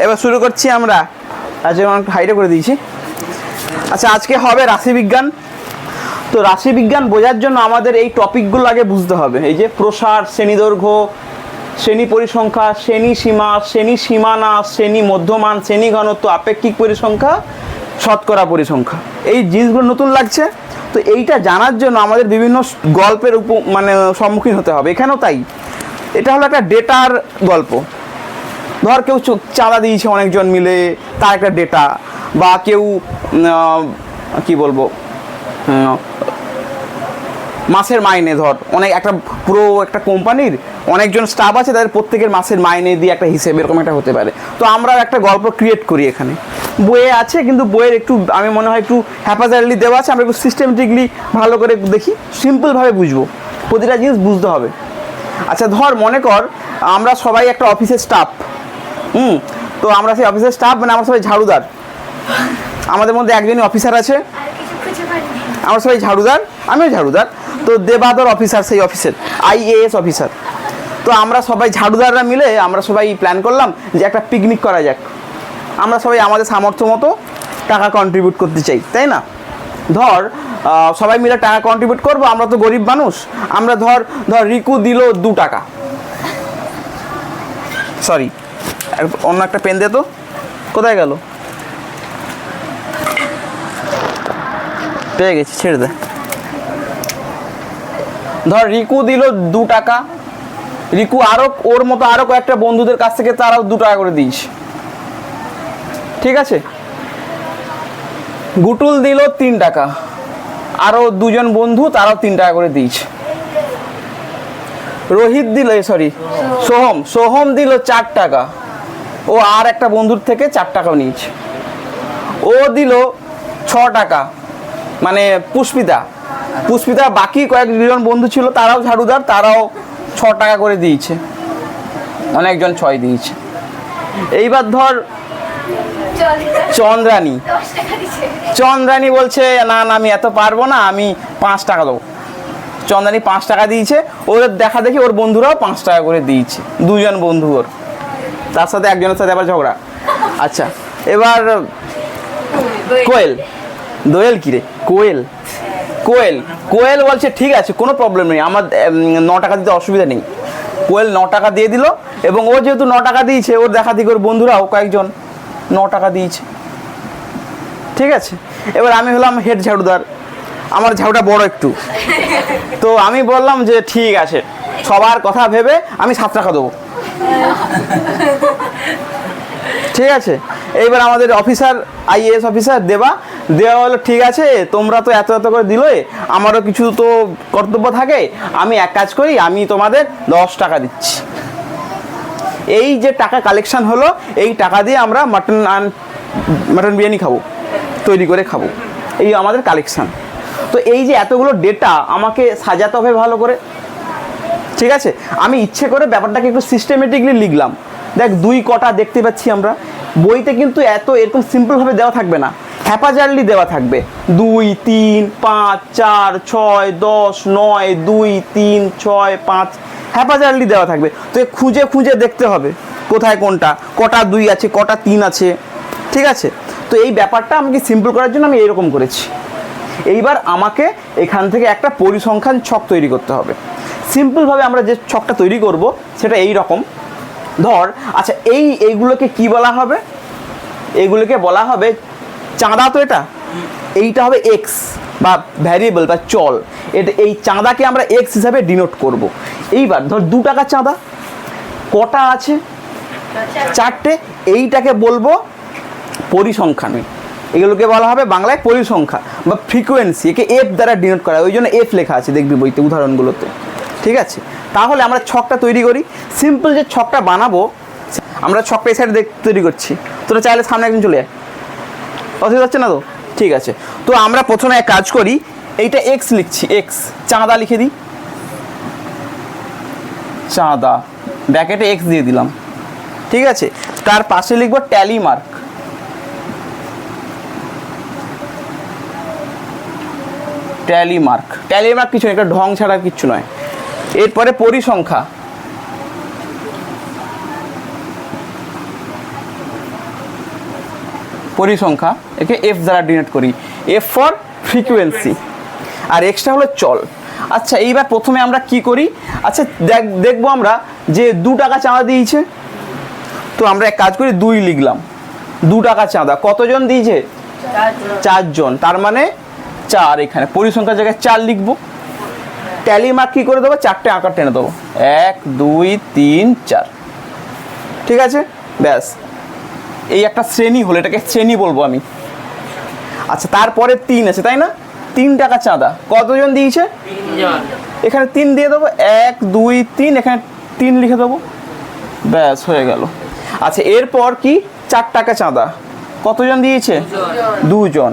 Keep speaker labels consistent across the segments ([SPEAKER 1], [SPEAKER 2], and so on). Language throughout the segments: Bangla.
[SPEAKER 1] এবার শুরু করছি আমরা। আজকে একটু হাইটে করে দিয়েছি। আচ্ছা, আজকে হবে রাশিবিজ্ঞান। তো রাশিবিজ্ঞান বোঝার জন্য আমাদের এই টপিকগুলো আগে বুঝতে হবে। এই যে প্রসার, শ্রেণী দৈর্ঘ্য, শ্রেণী পরিসংখ্যা, শ্রেণী সীমা, শ্রেণী সীমানা, শ্রেণী মধ্যমান, শ্রেণী ঘনত্ব, আপেক্ষিক পরিসংখ্যা, শতকরা পরিসংখ্যা, এই জিনিসগুলো নতুন লাগছে। তো এইটা জানার জন্য আমাদের বিভিন্ন গল্পের সম্মুখীন হতে হবে। এখানেও তাই। এটা হলো একটা ডেটার গল্প। ধর কেউ চাঁদা দিয়েছে অনেকজন মিলে, তার একটা ডেটা, বা কেউ কি বলবো মাসের মাইনে, ধর একটা পুরো একটা কোম্পানির অনেকজন স্টাফ আছে, তাদের প্রত্যেকের মাসের মাইনে দিয়ে একটা হিসেব, এরকম একটা হতে পারে। তো আমরা একটা গল্প ক্রিয়েট করি এখানে, বইয়ে আছে, কিন্তু বইয়ের একটু আমি মনে হয় একটু হ্যাপাজারলি দেওয়া আছে। আমরা একটু সিস্টেমেটিকলি ভালো করে দেখি, সিম্পলভাবে বুঝবো, প্রতিটা জিনিস বুঝতে হবে। আচ্ছা, ধর মনে কর আমরা সবাই একটা অফিসের স্টাফ। তো আমরা সেই অফিসের স্টাফ, আমরা সবাই ঝাড়ুদার। আমাদের মধ্যে একজনই অফিসার আছে, আমরা সবাই ঝাড়ুদার, আমিও ঝাড়ুদার। তো দেবাদর অফিসার সেই অফিসের, IAS অফিসার। তো আমরা সবাই ঝাড়ুদাররা মিলে আমরা সবাই প্ল্যান করলাম যে একটা পিকনিক করা যাক। আমরা সবাই আমাদের সামর্থ্য মতো টাকা কন্ট্রিবিউট করতে চাই, তাই না? ধর সবাই মিলে টাকা কন্ট্রিবিউট করবো, আমরা তো গরিব মানুষ। আমরা ধর রিকু দিল 2 টাকা, সরি অন্য একটা পেন দে তো, কোথায় গেল? পেয়ে গেছি, ছেড়ে দে। ধর রিকু দিল 2 টাকা। রিকু ওর মতো আরো কয়েকটা বন্ধুদের কাছ থেকে তারাও 2 টাকা করে দিস, ঠিক আছে? গুটুল দিল 3 টাকা, আরো 2জন বন্ধু তারাও 3 টাকা করে দিস। রোহিত দিল, সোহম দিল 4 টাকা, ও আর একটা বন্ধুর থেকে 4 টাকাও নিয়েছে। ও দিল 6 টাকা, মানে পুষ্পিতা বাকি কয়েকজন বন্ধু ছিল, তারাও ঝাড়ুদার, তারাও 6 টাকা করে দিয়েছে, অনেকজন 6 দিয়েছে। এইবার ধর চন্দ্রানী বলছে না আমি এত পারবো না, আমি 5 টাকা দেবো। চন্দ্রানী 5 টাকা দিয়েছে। ওদের দেখা দেখি ওর বন্ধুরাও 5 টাকা করে দিয়েছে, 2জন বন্ধু ওর, তার সাথে একজনের সাথে আবার ঝগড়া। আচ্ছা, এবার দোয়েল কোয়েল বলছে ঠিক আছে, কোনো প্রবলেম নেই, আমার 9 টাকা দিতে অসুবিধা নেই। কোয়েল 9 টাকা দিয়ে দিল, এবং ও যেহেতু 9 টাকা দিয়েছে, ওর দেখা দেখি ওর বন্ধুরাও কয়েকজন 9 টাকা দিয়েছে, ঠিক আছে? এবার আমি হলাম হেড ঝাড়ুদার, আমার ঝাড়ুটা বড় একটু। তো আমি বললাম যে ঠিক আছে, সবার কথা ভেবে আমি 7 টাকা দেবো, ঠিক আছে? এইবার আমাদের অফিসার, IAS অফিসার দেওয়া হলো, ঠিক আছে তোমরা তো এত করে দিলে, আমারও কিছু তো কর্তব্য থাকে, আমি এক কাজ করি, আমি তোমাদের 10 টাকা দিচ্ছি। এই যে টাকা কালেকশন হলো, এই টাকা দিয়ে আমরা মাটন বিরিয়ানি খাবো, তৈরি করে খাবো, এই আমাদের কালেকশন। তো এই যে এতগুলো ডেটা আমাকে সাজাতে হবে ভালো করে, ঠিক আছে? আমি ইচ্ছে করে ব্যাপারটাকে একটু সিস্টেমেটিকলি লিখলাম। দেখ 2 কটা দেখতে পাচ্ছি আমরা, বইতে কিন্তু এরকম সিম্পলভাবে দেওয়া থাকবে না, হ্যাপাজারলি দেওয়া থাকবে। 2 3 5 4 6 10 9 2 3 6 5 হ্যাপাজারলি দেওয়া থাকবে। তো খুঁজে দেখতে হবে কোথায় কোনটা, কটা 2 আছে, কটা 3 আছে, ঠিক আছে? তো এই ব্যাপারটা আমাকে সিম্পল করার জন্য আমি এইরকম করেছি। এইবার আমাকে এখান থেকে একটা পরিসংখ্যান ছক তৈরি করতে হবে। সিম্পলভাবে আমরা যে ছকটা তৈরি করব সেটা এই রকম। ধর আচ্ছা, এইগুলোকে কি বলা হবে? এইগুলোকে বলা হবে চাঁদা। তো এইটা হবে এক্স বা ভ্যারিয়েবল বা চল। এই চাঁদাকে আমরা এক্স হিসাবে ডিনোট করব। এইবার ধর 2 টাকা চাঁদা, কটা আছে? 4টে। এইটাকে বলবো পরিসংখ্যান। এগুলোকে বলা হবে বাংলায় পরিসংখ্যা বা ফ্রিকোয়েন্সি। একে এফ দ্বারা ডিনোট করা হয়, ওই জন্য এফ লেখা আছে দেখবি বইতে উদাহরণগুলোতে, ঠিক আছে? তাহলে আমরা ছকটা তৈরি করি। সিম্পল যে ছকটা বানাবো, আমরা ছকটা এই সাইডে তৈরি করছি। তোরা চাইলে সামনে একজন চলে যায়, অসুবিধা হচ্ছে না তো? ঠিক আছে। তো আমরা প্রথমে এক কাজ করি, এইটা এক্স লিখছি, এক্স। চাঁদা লিখে দিই, চাঁদা, ব্র্যাকেটে এক্স দিয়ে দিলাম, ঠিক আছে? তার পাশে লিখবো ট্যালি মার্ক। ট্যালি মার্ক কিছু একটা ঢং ছাড়া কিচ্ছু নয়। এরপরে পরিসংখ্যা, পরিসংখ্যা, একে এফ দ্বারা ডিনোট করি। এফ ফর ফ্রিকোয়েন্সি, আর এক্সটা হলো চল। আচ্ছা এইবার প্রথমে আমরা কি করি, আচ্ছা দেখবো আমরা যে 2 টাকা চাঁদা দিয়েছে, তো আমরা এক কাজ করি 2 লিখলাম। 2 টাকা চাঁদা কতজন দিয়েছে? 4 জন, তার মানে 4, এখানে পরিসংখ্যার জায়গায় 4 লিখবো। ট্যালি মার্ক কী করে দেবো? 4টে আঁকার টেনে দেবো, 1 2 3 4, ঠিক আছে? ব্যাস, এই একটা শ্রেণী হলো, এটাকে শ্রেণী বলবো আমি। আচ্ছা তারপরে 3 আছে তাই না? 3 টাকা চাঁদা কতজন দিয়েছে?
[SPEAKER 2] 3 জন।
[SPEAKER 1] এখানে 3 দিয়ে দেবো, 1 2 3, এখানে 3 লিখে দেবো, ব্যাস হয়ে গেল। আচ্ছা এরপর কি 4 টাকা চাঁদা কতজন দিয়েছে? 2 জন,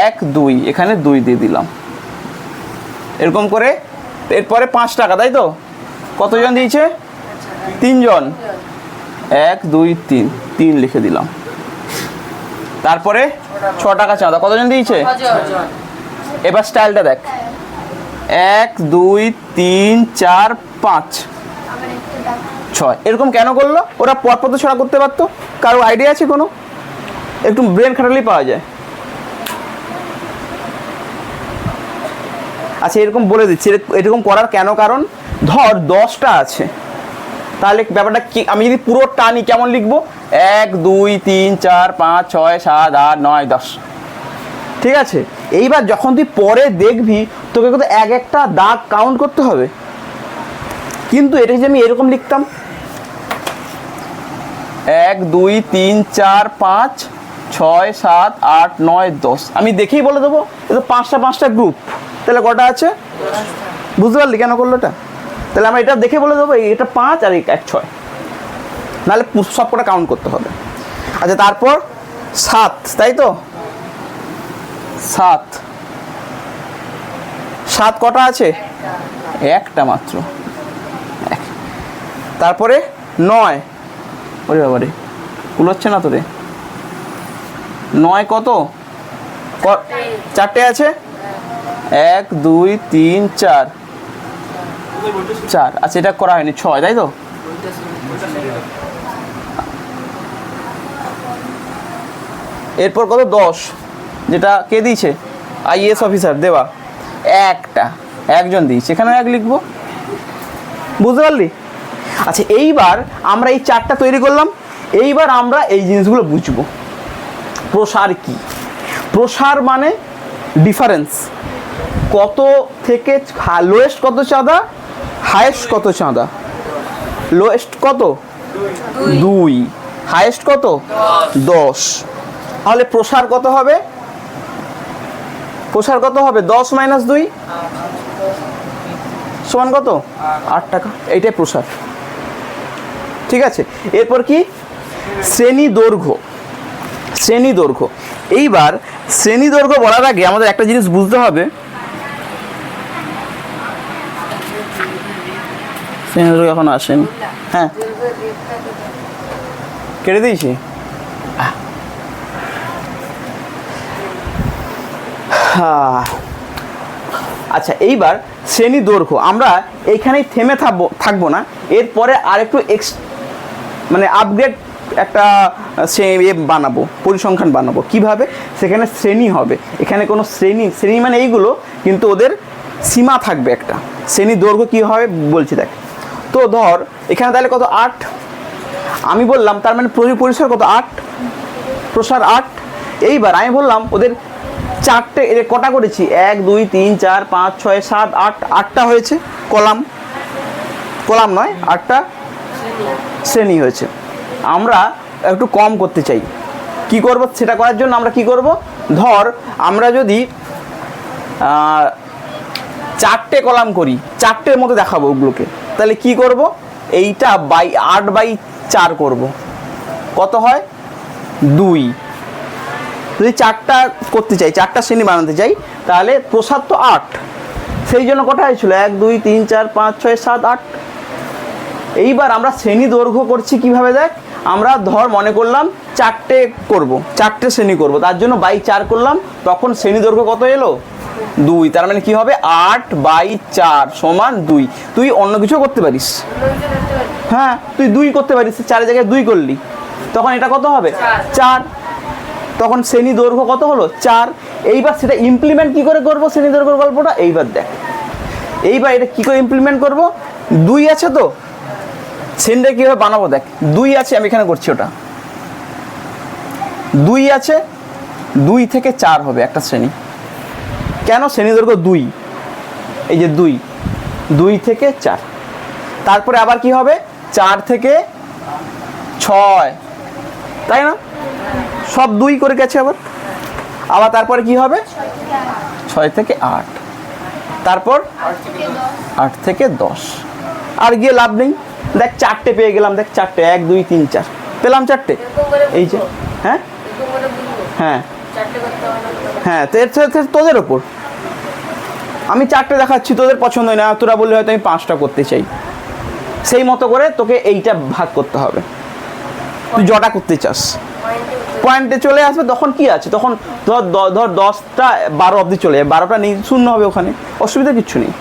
[SPEAKER 1] 1 2, এখানে 2 দিয়ে দিলাম। এরকম করে এরপরে 5 টাকা, তাই তো? কতজন দিয়েছে? 3 জন, 1 2 3, 3 লিখে দিলাম। তারপরে 6 টাকা চাঁদা কতজন দিয়েছে?
[SPEAKER 2] 6 জন।
[SPEAKER 1] এবার স্টাইলটা দেখ, 1 2 3 4 5 6, এরকম কেন করলো? ওরা পরপর তো ছড়া করতে পারতো। কারো আইডিয়া আছে কোনো? একটু ব্রেন খাটালেই পাওয়া যায়। আচ্ছা এরকম বলে দিচ্ছি, এরকম করার কেন কারণ, ধর 10টা আছে, তাহলে ব্যাপারটা কি, আমি যদি পুরো টানি কেমন লিখবো? 1 2 3 4 5 6 7 8 9 10, ঠিক আছে? এইবার যখন তুই পরে দেখবি তোকে কিন্তু এক একটা দাগ কাউন্ট করতে হবে, কিন্তু এটা যে আমি এরকম লিখতাম 1 2 3 4 5 6 7 8 9 10, আমি দেখেই বলে দেবো এ তো 5টা গ্রুপ, তাহলে কটা আছে? বুঝতে পারলি কেন করলো এটা? তাহলে আমরা এটা দেখে বলে দেবো এটা 5 আর 1 6, নাহলে সব কটা কাউন্ট করতে হবে। আচ্ছা তারপর 7, তাই তো? 7 কটা আছে? একটা মাত্র, তারপরে 9, ওরে বাবারে কুলোচ্ছে না তোরে, 9 কত? 4টে আছে, 1 2 3 4, আচ্ছা এটা করা হয়নি, 6, তাই তো? এরপর কত? 10, যেটা কে দিয়েছে? আইএএস অফিসার দেওয়া, একজন দিয়েছে, এখানে 1 লিখবো। বুঝতে পারলি? আচ্ছা এইবার আমরা এই 4টা তৈরি করলাম, এইবার আমরা এই জিনিসগুলো বুঝবো। প্রসার কি? প্রসার মানে ডিফারেন্স, কত থেকে লোয়েস্ট কত চাঁদা, হাইয়েস্ট কত চাঁদা। লোয়েস্ট কত? 2, হাইয়েস্ট কত? 10। তাহলে প্রসার কত হবে? প্রসার কত হবে? 10 - 2 সমান কত? 8 টাকা, এইটাই প্রসার, ঠিক আছে? এরপর কি? শ্রেণী দৈর্ঘ্য। শ্রেণী দৈর্ঘ্য, এইবার শ্রেণী দৈর্ঘ্য বলার আগে আমাদের একটা জিনিস বুঝতে হবে, শ্রেণী দৈর্ঘ্য এখন আসেনি, হ্যাঁ কেটে দিয়েছি। আচ্ছা এইবার শ্রেণী দৈর্ঘ্য আমরা এইখানেই থেমে থাকবো না, এরপরে আরেকটু মানে আপগ্রেড একটা বানাবো, পরিসংখ্যান বানাবো। কিভাবে? সেখানে শ্রেণী হবে, এখানে কোনো শ্রেণী মানে এইগুলো, কিন্তু ওদের সীমা থাকবে একটা। শ্রেণী দৈর্ঘ্য কী হবে বলছি দেখ। তো ধর এখানে তাহলে কত? 8, আমি বললাম তার মানে পরিসর কত? 8, প্রসার 8। এইবার আমি বললাম ওদের 4টে, কটা করেছি? 1 2 3 4 5 6 7 8, 8টা হয়েছে কলাম নয়, 8টা শ্রেণী হয়েছে। আমরা একটু কম করতে চাই, কি করব? সেটা করার জন্য আমরা কি করব? ধর আমরা যদি 4টে কলাম করি, 4টের মধ্যে দেখাবো ওগুলোকে, তাহলে কি করব? এইটা 8/4 করব, কত হয়? 2। যদি 4টা করতে চাই, 4টা শ্রেণী বানাতে চাই, তাহলে প্রসার তো 8, সেই জন্য কটা হয়েছিল? 1 2 3 4 5 6 7 8। এইবার আমরা শ্রেণী দৈর্ঘ্য করছি কিভাবে দেখ, আমরা ধর মনে করলাম 4টে করব, 4টে শ্রেণী করব, তার জন্য 4 করলাম, তখন শ্রেণী দৈর্ঘ্য কত এলো? 2। তার মানে কি হবে? 8/4 সমান 2। তুই অন্য কিছু করতে পারিস, হ্যাঁ তুই 2 করতে পারিস, 4 জায়গায় 2 করলি, তখন এটা কত হবে? 4। তখন শ্রেণী দৈর্ঘ্য কত হলো 4। এইবার সেটা ইমপ্লিমেন্ট কি করে করব শ্রেণী দৈর্ঘ্যের গল্পটা, এইবার দেখ। এইবার এটা কি করে ইমপ্লিমেন্ট করব, 2 আছে তো, শ্রেণীটা কীভাবে বানাবো দেখ। 2 আছে, আমি এখানে করছি ওটা, 2 আছে, 2 থেকে 4 হবে একটা শ্রেণী। কেন, শ্রেণী দৈর্ঘ্য 2, এই যে 2 থেকে 4। তারপরে আবার কি হবে, 4 থেকে 6, তাই না, সব 2 করে গেছে। আবার তারপরে কি হবে, 6 থেকে 8, তারপর 8 থেকে 10। আর গিয়ে লাভ নেই, দেখ 4টে পেয়ে গেলাম, দেখ 4টে, 1 2 3 4 পেলাম 4টে, এই যে। হ্যাঁ হ্যাঁ হ্যাঁ, তোদের ওপর আমি 4টে দেখাচ্ছি, তোদের পছন্দ হয় না, তোরা বললে হয়তো আমি 5টা করতে চাই, সেই মতো করে তোকে এইটা ভাগ করতে হবে। তুই জটা করতে চাস, পয়েন্টে চলে আসবে, তখন কি আছে, তখন ধর 10টা 12 অবধি চলে যায়, 12টা নেই, শূন্য হবে ওখানে, অসুবিধা কিচ্ছু নেই।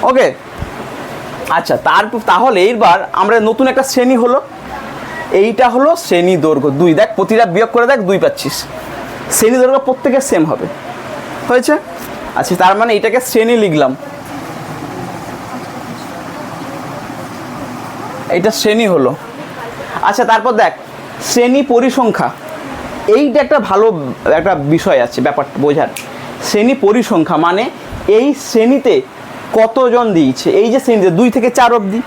[SPEAKER 1] ওকে, আচ্ছা, তাহলে এইবার আমরা নতুন একটা শ্রেণী হলো, এইটা হলো শ্রেণী দৈর্ঘ্য 2। দেখ প্রতিটা বিয়োগ করে দেখ 2 পাচ্ছিস, শ্রেণী দৈর্ঘ্য প্রত্যেকের সেম হবে, হয়েছে। আচ্ছা, তার মানে এটাকে শ্রেণী লিখলাম, এইটা শ্রেণী হলো। আচ্ছা, তারপর দেখ শ্রেণী পরিসংখ্যা, এইটা একটা ভালো একটা বিষয় আছে ব্যাপারটা বোঝার। শ্রেণী পরিসংখ্যা মানে এই শ্রেণীতে কতজন দিয়েছে, এই যে শ্রেণীতে 2 থেকে 4 অবধি,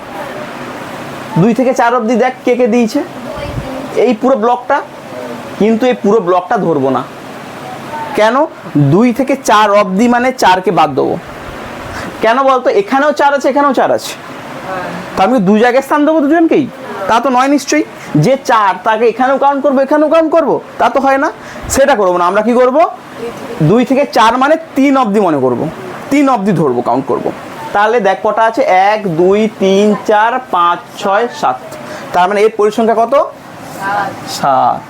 [SPEAKER 1] 2 থেকে 4 অবধি দেখ কে কে দিয়েছে, এই পুরো ব্লকটা। কিন্তু এই পুরো ব্লকটা ধরবো না, কেন, 2 থেকে 4 অবধি মানে 4কে বাদ দেবো। কেন বলতো, এখানেও 4 আছে, এখানেও 4 আছে, তো আমি 2 জায়গায় স্থান দেবো দুজনকেই, তা তো নয় নিশ্চয়ই। যে 4 তাকে এখানেও কাউন্ট করবো, এখানেও কাউন্ট করবো, তা তো হয় না, সেটা করবো না। আমরা কি করব, 2 থেকে 4 মানে 3 অবধি মনে করব, 3 অবধি ধরবো, কাউন্ট করব। তাহলে দেখ কটা আছে, 1 2 3 4 5 6 7, তার মানে এর পরিসংখ্যা কত, 7।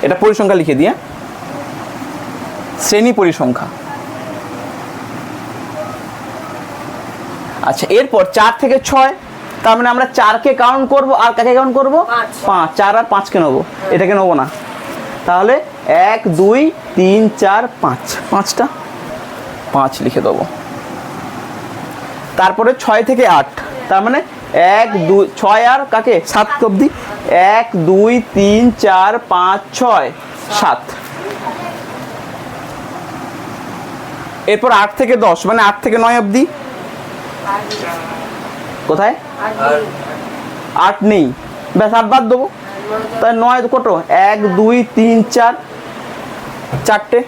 [SPEAKER 1] এটা পরিসংখ্যা লিখে দিয়ে, শ্রেণী পরিসংখ্যা। আচ্ছা, এরপর 4 থেকে 6, তার মানে আমরা 4কে কাউন্ট করব, আর কাকে কাউন্ট করব, 5। 4 আর 5কে নেবো, এটাকে নেবো না। তাহলে 1 2 3 4 5, 5টা 5 লিখে দেবো। তারপরে 6 থেকে 8, তার মানে 1 2 6 আর কাকে 7 অবধি, 1 2 3 4 5 6 7। এরপর 8 থেকে 10 মানে 8 থেকে 9 অবধি, কোথায় 8 নেই, ব্যাস 8 বাদ দেবো, তাই 9 কত, 1 2 3 4, 4টে।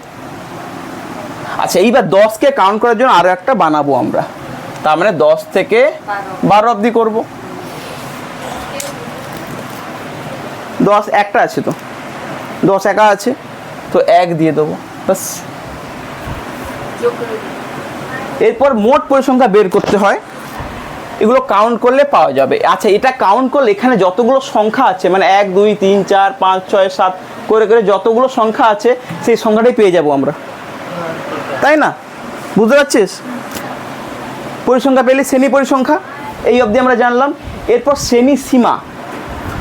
[SPEAKER 1] আচ্ছা, এইবার 10কে কাউন্ট করার জন্য আরো একটা বানাবো আমরা, তার মানে 10 থেকে 12 অবধি করবো। 10 একটা আছে তো, 10 একা আছে তো 1 দিয়ে দেবো, বাস। এরপর মোট পরিসংখ্যা বের করতে হয়, এগুলো কাউন্ট করলে পাওয়া যাবে। আচ্ছা, এটা কাউন্ট করলে এখানে যতগুলো সংখ্যা আছে, মানে 1 2 3 4 5 6 7 করে করে যতগুলো সংখ্যা আছে, সেই সংখ্যাটাই পেয়ে যাব আমরা, তাই না, বুঝতে পারছিস। পরিসংখ্যা পেলে শ্রেণী পরিসংখ্যা এই অবধি আমরা জানলাম। এরপর শ্রেণী সীমা,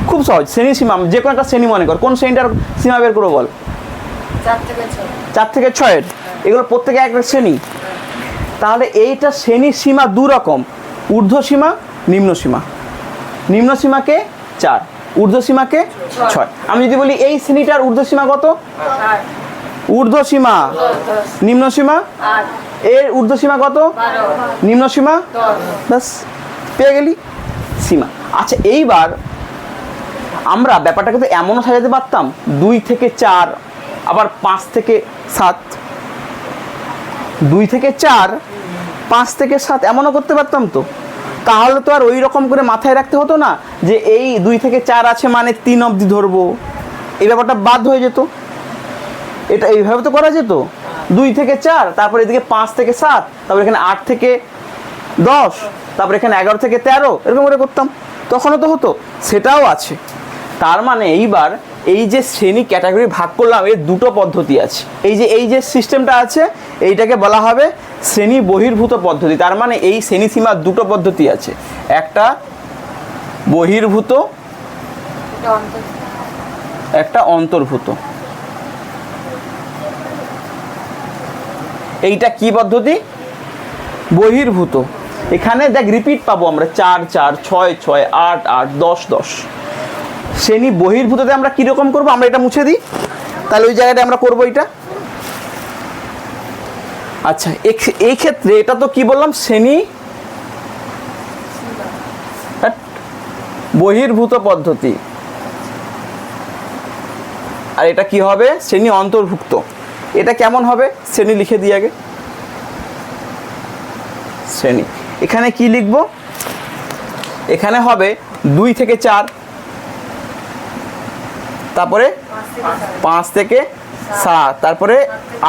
[SPEAKER 1] খুব সহজ। শ্রেণী সীমা, যে কোনো একটা শ্রেণী মনে কর, কোন শ্রেণীটার সীমা বের করবো বল, 4 থেকে 6, এগুলো প্রত্যেকে একটা শ্রেণী। তাহলে এইটা শ্রেণীর সীমা 2 রকম, ঊর্ধ্ব সীমা, নিম্ন সীমা। নিম্ন সীমাকে 4, ঊর্ধ্ব সীমাকে 6। আমি যদি বলি এই শ্রেণীটার ঊর্ধ্ব সীমা কত, ঊর্ধ্ব সীমা, নিম্ন সীমা, এর ঊর্ধ্ব সীমা কত, নিম্ন সীমা, ব্যাস পেয়ে গেলি সীমা। আচ্ছা, এইবার আমরা ব্যাপারটাকে তো এমনও সাজাতে পারতাম, 2 থেকে 4, আবার 5 থেকে 7, 2 থেকে 4, 5 থেকে 7 এমনও করতে পারতাম তো। তাহলে তো আর ওই রকম করে মাথায় রাখতে হতো না যে এই 2 থেকে 4 আছে মানে 3 অবধি ধরবো, এই ব্যাপারটা বাদ হয়ে যেত। এটা এইভাবে তো করা যেত, 2 থেকে 4, তারপর এদিকে 5 থেকে 7, তারপর এখানে 8 থেকে 10, তারপর এখানে 11 থেকে 13, এরকম করে করতাম, তখনও তো হতো। সেটাও আছে। তার মানে এইবার এই যে শ্রেণী ক্যাটাগরি ভাগ করলাম, এর 2টো পদ্ধতি আছে। এই যে সিস্টেমটা আছে, এইটাকে বলা হবে শ্রেণী বহির্ভূত পদ্ধতি। তার মানে এই শ্রেণী সীমার 2টো পদ্ধতি আছে, একটা বহির্ভূত একটা অন্তর্ভূত। এইটা কি পদ্ধতি? বহির্ভূত। এখানে দেখ রিপিট পাবো আমরা 4 4 6 6 8 8 10 10। শ্রেণী বহির্ভূততে আমরা কীরকম করবো, আমরা এটা মুছে দিই, তাহলে ওই জায়গাটা আমরা করবো এটা। আচ্ছা, এই ক্ষেত্রে এটা তো কি বললাম, শ্রেণী বহির্ভূত পদ্ধতি, আর এটা কি হবে, শ্রেণী অন্তর্ভুক্ত। এটা কেমন হবে, শ্রেণী লিখে দিই আগে। শ্রেণী এখানে কি লিখব, এখানে হবে 2 থেকে 4, তারপরে 5 থেকে 7, তারপরে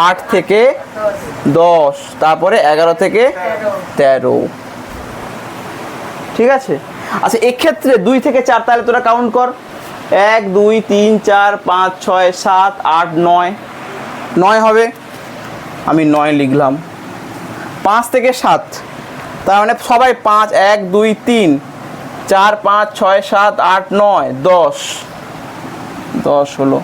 [SPEAKER 1] 8 থেকে 10, তারপরে 11 থেকে 13। ঠিক আছে। আচ্ছা, এক্ষেত্রে 2 থেকে 4, তাহলে তোরা কাউন্ট কর, 1 2 3 4 5 6 7 8 9, 9 হবে, আমি 9 লিখলাম। 5 থেকে 7, তার মানে সবাই 5 1 2 3 4 5 6 7 8 9 10, 10 হলো।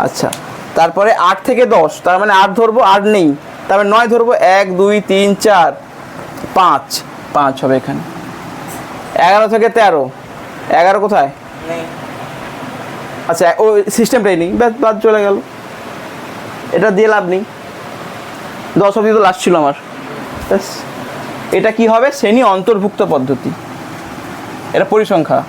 [SPEAKER 1] আচ্ছা, তারপরে 8 থেকে 10, তার মানে 8 ধরবো, 8 নেই, তারপরে 9 ধরবো, 1 2 3 4 5, 5 হবে এখানে। 11 থেকে 13, 11 কোথায়? আচ্ছা, ওই সিস্টেমটাই নেই, বাদ চলে গেল, এটা দিয়ে লাভ নেই। 10 অবধি তো লাস্ট ছিল আমার। এটা কি হবে, শ্রেণী অন্তর্ভুক্ত পদ্ধতি, এটা পরিসংখ্যা।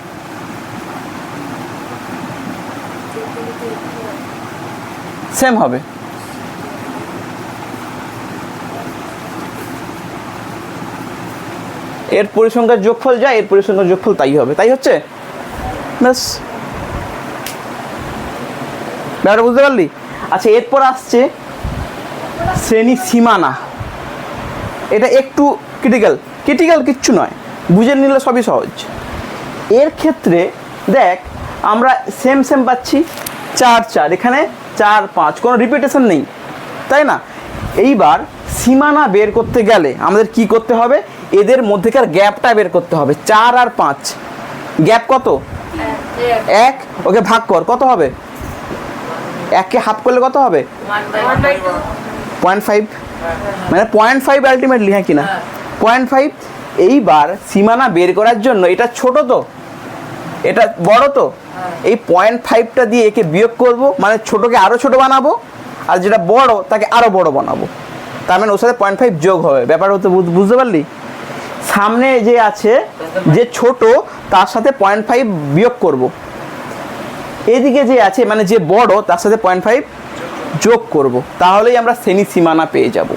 [SPEAKER 1] সেম হবে। এর পরিসংখ্যার যোগফল যা, এর পরিসংখ্যার যোগফল তাই হবে, তাই হচ্ছে। ব্যাস, ব্যাপারটা বুঝতে পারলি? আচ্ছা, এরপর আসছে শ্রেণী সীমানা। এটা একটু ক্রিটিক্যাল কিচ্ছু নয়, বুঝে নিলে সবই সহজ। এর ক্ষেত্রে দেখ আমরা সেম পাচ্ছি, 4 4, এখানে 4 5, কোনো রিপিটেশন নেই, তাই না? এইবার সীমানা বের করতে গেলে আমাদের কি করতে হবে, এদের মধ্যেকার গ্যাপটা বের করতে হবে। 4 আর 5 গ্যাপ কত? 1। ওকে ভাগ কর, কত হবে? 1কে হাফ করলে কত হবে? 0.5, মানে 0.5 আলটিমেটলি, হ্যাঁ কিনা? 0.5। এইবার সীমানা বের করার জন্য, এটা ছোট তো এটা বড় তো, এই 0.5টা দিয়ে একে বিয়োগ করব, মানে ছোটকে আরও ছোট বানাবো, আর যেটা বড় তাকে আরও বড় বানাবো, তার মানে ওর সাথে 0.5 যোগ হবে। ব্যাপার হতে বুঝতে পারলি? সামনে যে আছে, যে ছোট, তার সাথে 0.5 বিয়োগ করব, এদিকে যে আছে মানে যে বড়, তার সাথে 0.5 যোগ করব, তাহলেই আমরা শ্রেণী সীমানা পেয়ে যাব।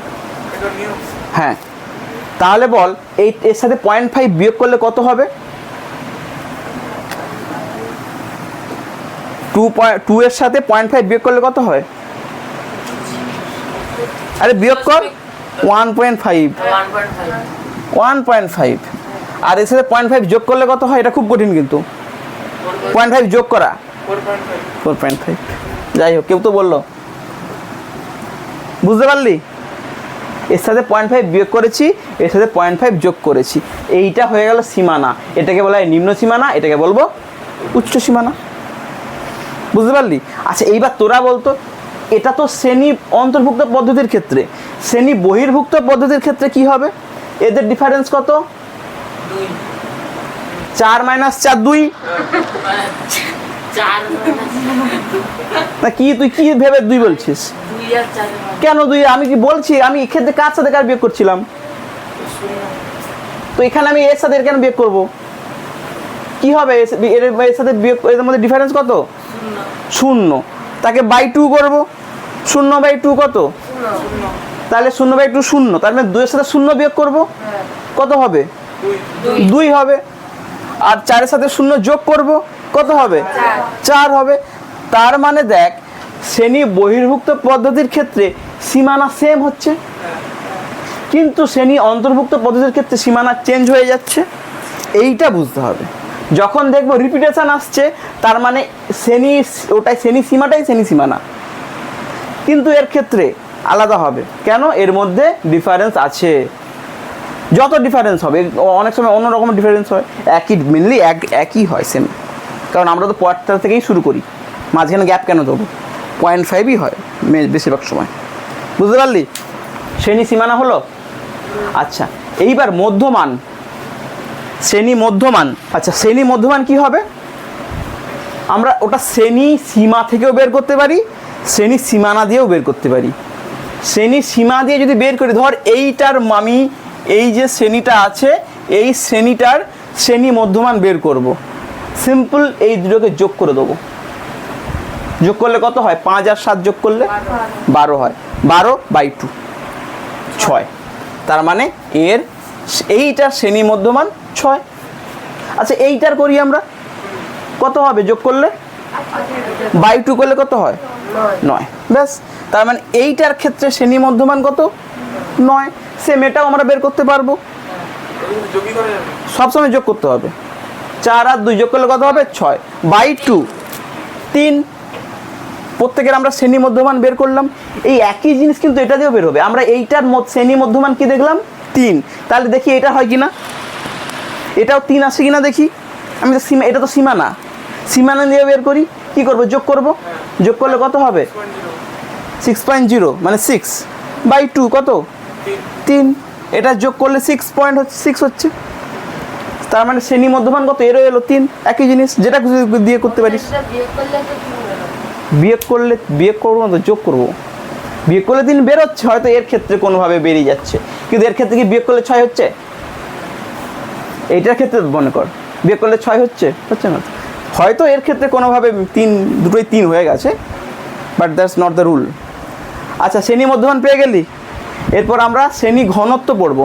[SPEAKER 1] হ্যাঁ, তাহলে বল এর সাথে 0.5 বিয়োগ করলে কত হবে? 2 এর সাথে 0.5 বিয়োগ করলে কত হয়? আরে বিয়োগ কর, 1.5। আর এর সাথে 0.5 যোগ করলে কত হয়? এটা খুব কঠিন কিন্তু, 0.5 যোগ করা 4.5। যাই হোক, কেউ তো বললো, বুঝতে পারলি? এর সাথে 0.5 বিয়োগ করেছি, এর সাথে 0.5 যোগ করেছি, এইটা হয়ে গেল সীমানা। এটাকে বলা হয় নিম্ন সীমানা, এটাকে বলবো উচ্চ সীমানা। বুঝতে পারলি? আচ্ছা, এইবার তোরা বলতো, এটা তো শ্রেণী অন্তর্ভুক্ত পদ্ধতির ক্ষেত্রে, শ্রেণী বহির্ভুক্ত পদ্ধতির ক্ষেত্রে কি হবে? এদের ডিফারেন্স কত? 4 - 4 2। না কি, তুই কি ভেবে 2 বলছিস? কেন 2? আমি কি বলছি, আমি এক্ষেত্রে কার সাথে কার বিয়োগ করছিলাম? তো এখানে আমি এর সাথে এর কেন বিয়োগ করবো? কি হবে এর সাথে বিয়োগ? এর মধ্যে ডিফারেন্স কত? 0। তাকে বাই 2 করবো, 0/2 কত? তাহলে 0/2 0, তার মানে 2 এর সাথে 0 বিয়োগ করবো, কত হবে? 2 হবে। আর 4 এর সাথে 0 যোগ করব, কত হবে? 4 হবে। তার মানে দেখ, শ্রেণী বহির্ভুক্ত পদ্ধতির ক্ষেত্রে সীমানা সেম হচ্ছে, কিন্তু শ্রেণী অন্তর্ভুক্ত পদ্ধতির ক্ষেত্রে সীমানা চেঞ্জ হয়ে যাচ্ছে। এইটা বুঝতে হবে। যখন দেখবো রিপিটেশন আসছে, তার মানে ওটাই শ্রেণী সীমাটাই শ্রেণী সীমানা, কিন্তু এর ক্ষেত্রে আলাদা হবে। কেন? এর মধ্যে ডিফারেন্স আছে। যত ডিফারেন্স হবে, অনেক সময় অন্য রকম ডিফারেন্স হয়, মেনলি একই হয় সেম, কারণ আমরা তো পয়েন্টার থেকেই শুরু করি। মাঝখানে গ্যাপ কেন দেবো? 0.5ই হয় বেশিরভাগ সময়। বুঝতে পারলি? শ্রেণী সীমানা হলো। আচ্ছা, এইবার মধ্যমান, শ্রেণী মধ্যমান। আচ্ছা, শ্রেণী মধ্যমান কি হবে? আমরা ওটা শ্রেণী সীমা থেকেও বের করতে পারি, শ্রেণী সীমানা দিয়েও বের করতে পারি। শ্রেণী সীমা দিয়ে যদি বের করি, ধর এইটার আমি এই যে শ্রেণীটা আছে এই শ্রেণীটার শ্রেণী মধ্যমান বের করব। সিম্পল এই দুটোকে যোগ করে দেবো। যোগ করলে কত হয়? 5 আর 7 যোগ করলে 12 হয়। 12/2 6। তার মানে এর এইটার শ্রেণী মধ্যমান 6। আচ্ছা, এইটার করি আমরা, কত হবে যোগ করলে? 2 করলে কত হয়? 9। ব্যাস, তার মানে এইটার ক্ষেত্রে শ্রেণী মধ্যমান কত? 9। সেম এটাও আমরা বের করতে পারবো, সবসময় যোগ করতে হবে। 4 আর 2 যোগ করলে কত হবে? 6/2 3। প্রত্যেকের আমরা শ্রেণী মধ্যমান বের করলাম। এই একই জিনিস কিন্তু এটা দিয়েও বের হবে। আমরা এইটার শ্রেণী মধ্যমান কি দেখলাম? 3। তাহলে দেখি এটা হয় কিনা, এটাও 3 আসে কিনা দেখি। আমি তো সীমা, এটা তো সীমানা, সীমানা দিয়ে বের করি। কি করব? যোগ করব। যোগ করলে কত হবে? 6.0 মানে 6/2 কত? 3। এটা যোগ করলে 6 হচ্ছে। তার মানে শ্রেণী মধ্যমান কত? এরও এলো 3। একই জিনিস, যেটা দিয়ে করতে পারিস। বিয়োগ করবো না তো, যোগ করবো। বিয়োগ করলে 3 বেরোচ্ছে, হয়তো এর ক্ষেত্রে কোনোভাবে বেরিয়ে যাচ্ছে, কিন্তু এর ক্ষেত্রে কি বিয়োগ করলে 6 হচ্ছে? এইটার ক্ষেত্রে মনে কর বিয়োগ করলে 6 হচ্ছে না। হয়তো এর ক্ষেত্রে কোনোভাবে 3, দুটোই 3 হয়ে গেছে, but that's not the rule. আচ্ছা, শ্রেণী মধ্যমান পেয়ে গেলি। এরপর আমরা শ্রেণী ঘনত্ব পড়ব।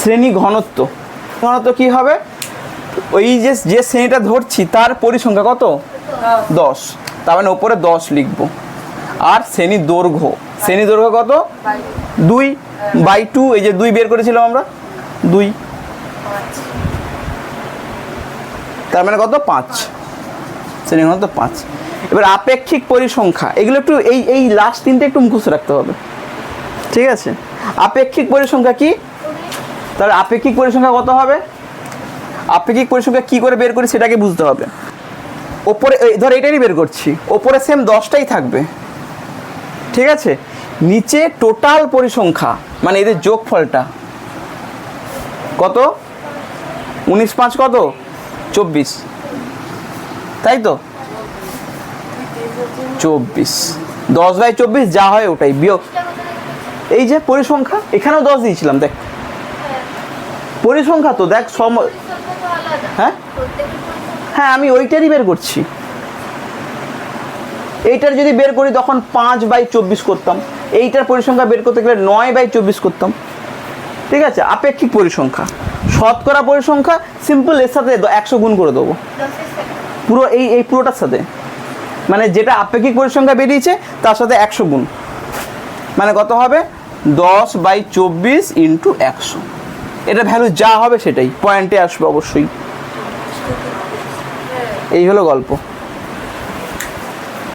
[SPEAKER 1] শ্রেণী ঘনত্ব কি হবে? ওই যে শ্রেণীটা ধরছি তার পরিসংখ্যা কত? 10। তার মানে ওপরে 10 লিখবো। আর শ্রেণী দৈর্ঘ্য কত? 2/2। এই যে 2 বের করেছিলাম আমরা, 2। তার মানে কত? 5। শ্রেণী ঘনত্ব 5। এবার আপেক্ষিক পরিসংখ্যা, এগুলো একটু এই লাস্ট 3টে একটু মুখস্থ রাখতে হবে, ঠিক আছে? আপেক্ষিক পরিসংখ্যা কি? তাহলে আপেক্ষিক পরিসংখ্যা কত হবে? আপেক্ষিক পরিসংখ্যা কি করে বের করি সেটাকে বুঝতে হবে। ওপরে ধর এটারই বের করছি, ওপরে সেম 10টাই থাকবে, ঠিক আছে? নিচে টোটাল পরিসংখ্যা মানে এদের যোগফলটা কত? 19 5 কত? 24, তাই তো? 24 10/24 যা হয় ওটাই বিয়োগ এই যে পরিসংখ্যা। এখানেও 10 দিয়েছিলাম, দেখ পরিসংখ্যা তো দেখ হ্যাঁ হ্যাঁ, আমি ওইটারই বের করছি। এইটার যদি বের করি তখন 5/24 করতাম, এইটার পরিসংখ্যা বের করতে গেলে 9/24 করতাম, ঠিক আছে? আপেক্ষিক পরিসংখ্যা। শতকরা পরিসংখ্যা সিম্পল, এর সাথে 100 গুণ করে দেবো পুরো এই পুরোটার সাথে, মানে যেটা আপেক্ষিক পরিসংখ্যা বেরিয়েছে তার সাথে 100 গুণ, মানে কত হবে? 10/24 × 100। এটা ভ্যালু যা হবে সেটাই পয়েন্টে আসবে অবশ্যই। এই হলো গল্প।